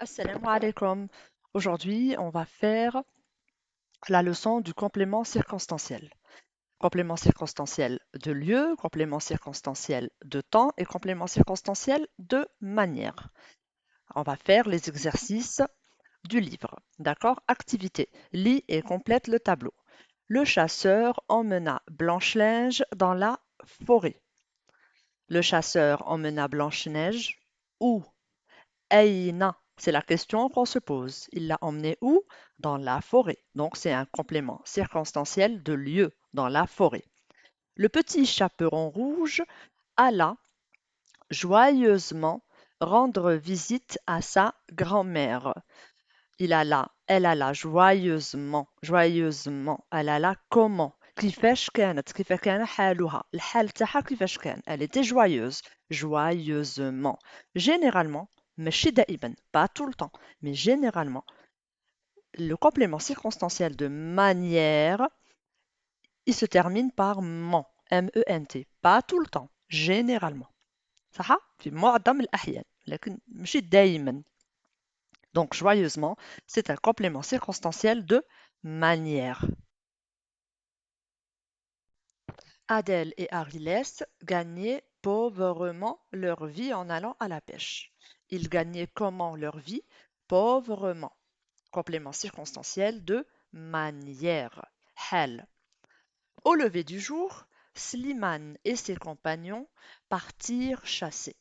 Assalamu alaikum. Aujourd'hui, on va faire la leçon du complément circonstanciel. Complément circonstanciel de lieu, complément circonstanciel de temps et complément circonstanciel de manière. On va faire les exercices du livre. D'accord? Activité. Lis et complète le tableau. Le chasseur emmena Blanche-Neige dans la forêt. Le chasseur emmena Blanche-Neige où? Aïna, c'est la question qu'on se pose. Il l'a emmené où? Dans la forêt. Donc c'est un complément circonstanciel de lieu, dans la forêt. Le petit chaperon rouge alla joyeusement rendre visite à sa grand-mère. Elle alla joyeusement. Elle alla comment? كيفاش كانت؟ كيف كان حالها؟ الحال تاعها كيفاش كان؟ Elle était joyeuse. Joyeusement. Généralement, ماشي دائما, pas tout le temps, mais généralement, le complément circonstanciel de manière, il se termine par ment, M-E-N-T. Pas tout le temps, généralement. صح؟ في معظم الأحيان, لكن ماشي دائما. Donc, joyeusement, c'est un complément circonstanciel de manière. Adèle et Arillès gagnaient pauvrement leur vie en allant à la pêche. Ils gagnaient comment leur vie? Pauvrement. Complément circonstanciel de manière. Hal. Au lever du jour, Slimane et ses compagnons partirent chasser.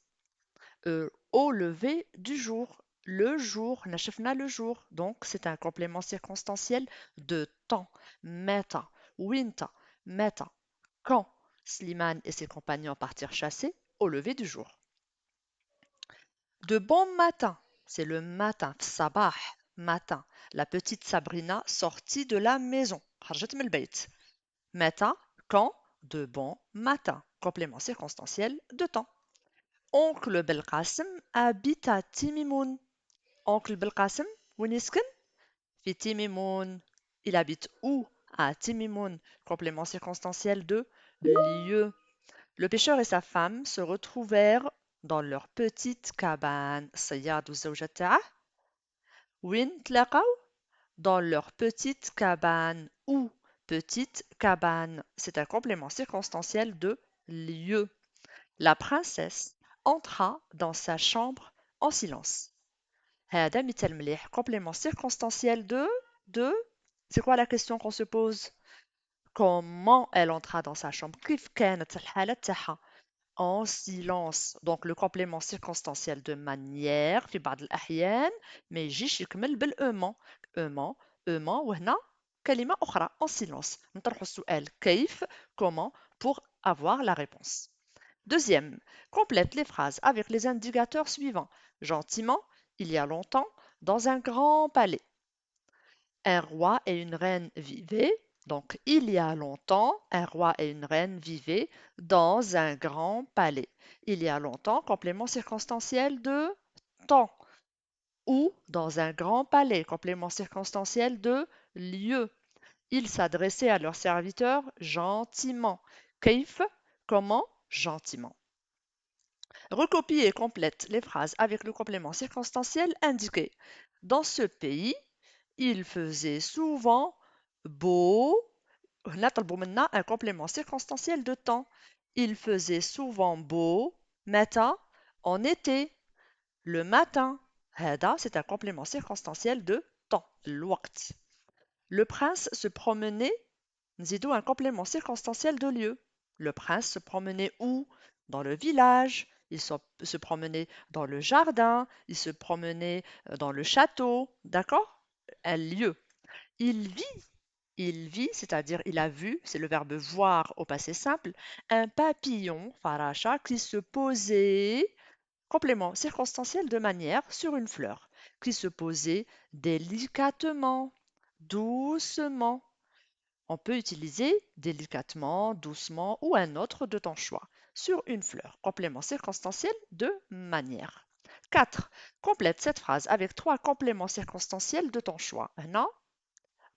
Au lever du jour. Le jour, نشفنا le jour. Donc, c'est un complément circonstanciel de temps. Meta, winta, meta. Quand Slimane et ses compagnons partirent chasser? Au lever du jour. De bon matin, c'est le matin, sabah, matin. La petite Sabrina sortit de la maison. خرجت من البيت. Matin, quand? De bon matin. Complément circonstanciel de temps. Oncle Belkacem habite à Timimoun. Oncle Belkacem, وين يسكن؟ في Timimoun. Il habite où? À Timimoun. Complément circonstanciel de lieu. Le pêcheur et sa femme se retrouvèrent dans leur petite cabane. الصياد والزوجة تاعه. وين تلاقوا؟ Dans leur petite cabane. Où? Petite cabane. C'est un complément circonstanciel de lieu. La princesse entra dans sa chambre en silence. هذا مثال مليح. Complément circonstanciel de. C'est quoi la question qu'on se pose? Comment elle entra dans sa chambre? كيف كانت الحالة تاعها? En silence. Donc le complément circonstanciel de manière في بعض الأحيان ما يجيش يكمل بالأمان. أمان أمان وهنا كلمة أخرى en silence. نطرح السؤال كيف comment pour avoir la réponse. Deuxième, complète les phrases avec les indicateurs suivants. Gentiment, il y a longtemps, dans un grand palais. Un roi et une reine vivaient. Donc, il y a longtemps, un roi et une reine vivaient dans un grand palais. Il y a longtemps, complément circonstanciel de temps. Ou dans un grand palais, complément circonstanciel de lieu. Ils s'adressaient à leurs serviteurs gentiment. Keif, comment? Gentiment. Recopie et complète les phrases avec le complément circonstanciel indiqué. Dans ce pays, il faisait souvent beau. نطلبوا منا un complément circonstanciel de temps. Il faisait souvent beau. متى? En été. Le matin. هذا c'est un complément circonstanciel de temps. الوقت. Le prince se promenait. نزيدوا un complément circonstanciel de lieu. Le prince se promenait où? Dans le village. Il se promenait dans le jardin. Il se promenait dans le château. D'accord? Un lieu. Il vit. Il vit, c'est-à-dire il a vu, c'est le verbe voir au passé simple, un papillon, faracha, qui se posait, complément circonstanciel de manière, sur une fleur, qui se posait délicatement, doucement. On peut utiliser délicatement, doucement ou un autre de ton choix, sur une fleur, complément circonstanciel de manière. 4. Complète cette phrase avec 3 compléments circonstanciels de ton choix. هنا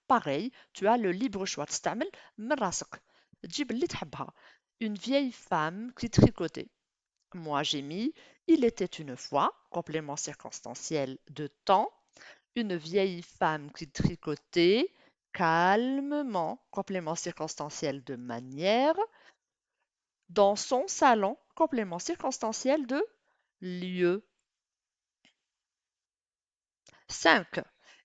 pareil, tu as le libre choix. تستعمل من راسك. تجيب اللي تحبها. Une vieille femme qui tricotait. Moi j'ai mis Il était une fois, complément circonstanciel de temps, une vieille femme qui tricotait calmement, complément circonstanciel de manière, dans son salon, complément circonstanciel de lieu. 5.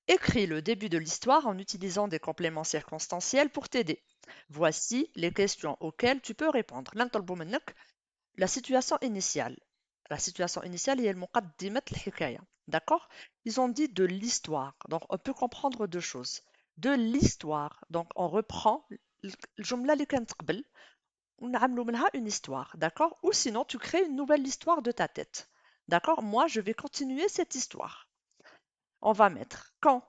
Écris le début de l'histoire en utilisant des compléments circonstanciels pour t'aider. Voici les questions auxquelles tu peux répondre. نطلبوا منك la situation initiale. La situation initiale هي المقدمة الحكاية. D'accord? Ils ont dit de l'histoire. Donc, on peut comprendre deux choses. De l'histoire. Donc, on reprend الجملة اللي كانت قبل ونعملوا منها une histoire. D'accord? Ou sinon, tu crées une nouvelle histoire de ta tête. D'accord? Moi, je vais continuer cette histoire. On va mettre quand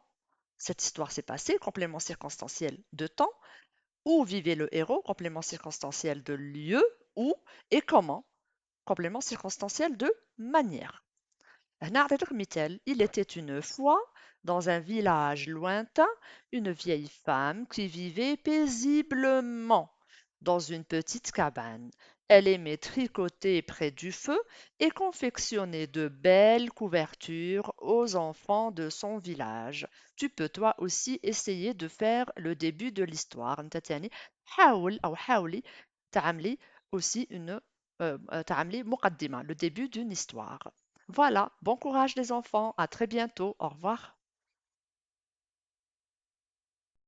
cette histoire s'est passée, complément circonstanciel de temps, où vivait le héros, complément circonstanciel de lieu, où et comment, complément circonstanciel de manière. نعطيك مثال. Il était une fois, dans un village lointain, une vieille femme qui vivait paisiblement dans une petite cabane. Elle aimait tricoter près du feu et confectionner de belles couvertures aux enfants de son village. Tu peux toi aussi essayer de faire le début de l'histoire. انت تاني حاول أو حاولي تعملي aussi تعملي مقدمة, le début d'une histoire. Voilà, bon courage les enfants, à très bientôt, au revoir.